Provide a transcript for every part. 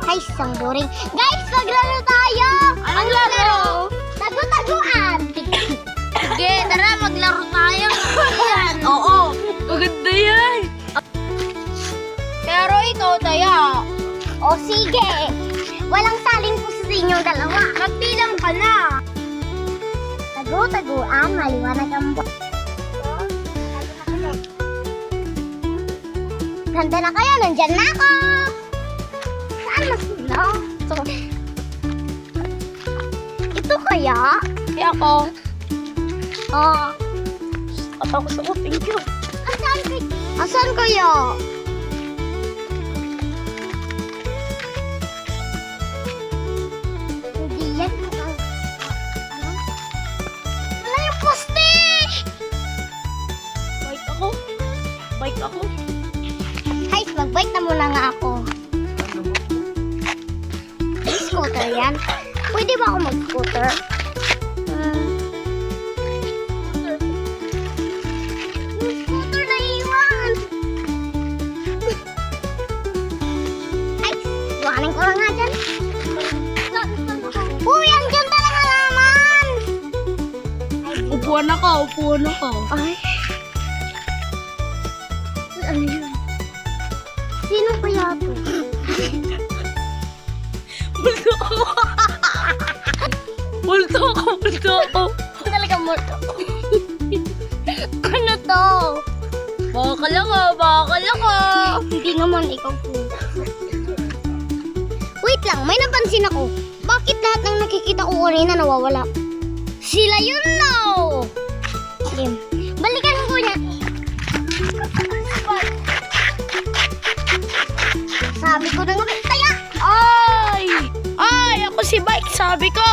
Ay, isang boring. Guys, maglaro tayo! Anong laro? Tago-taguan! Sige, tara, maglaro tayo. Oo, maganda yan. Pero ito, Taya. O sige, walang salin po sa inyong dalawa. Magbilang ka na. Tago-taguan, maliwanag ang Ganda na kayo, nandyan na ako! Saan na sila? Ito kaya? Kasi ako, Oh, katapos ako, thank you. asan kaya? Hindi yan. Ano? Wala yung poste! Bike ako. Bike ako. Guys, mag-bike na muna nga ako. Scooter yan. Pwede ba ako mag-scooter? Yung scooter na iwan. Ay, iwanin ko lang nga dyan. Uy, ang ganda ng halaman. Upuan ako, upuan ako. Ay. Ano yun? Sino kaya to? Multo ako. Multo ako, multo ako. Talaga mo to. Ano to? Bakal ako, bakal ako. Hindi naman ikaw po. Wait lang, may napansin ako. Bakit lahat ng nakikita ko kanina nawawala? Sila yun, no! Sige, balikan ko na. Sabi ko na nga, taya! Ay! Ay, ako si Bike, sabi ko.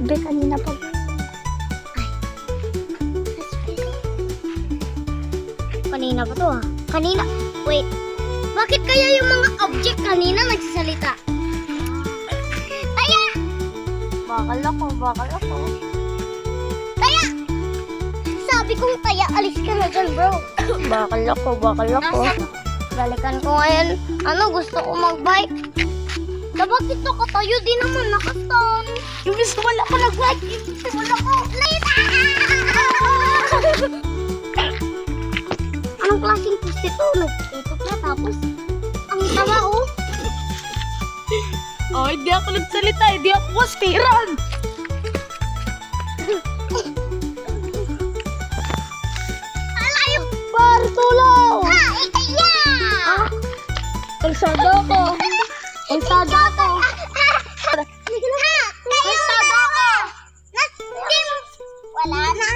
Be, kanina pa. Kanina pa to ah. Kanina, wait. Bakit kaya yung mga object kanina nagsasalita? Taya! Bakal ako, bakal ako. Taya! Sabi kong taya, alis ka na dyan, bro. Bakal ako, bakal ako. Balikan ko ngayon. Ano, gusto ko mag-bike. Na bakit to katayo? Di naman nakastan. Yung gusto wala ko nag-bike. Wala ko. Lita! Anong klaseng poste to? Nag-ikot na tapos ang tama oh. Oh, hindi ako nagsalita, hindi ako postiran. Alayo! Par, tulong! Ikaya! Kalsada ako. Kalsada ako. Kalsada ko! Wala na.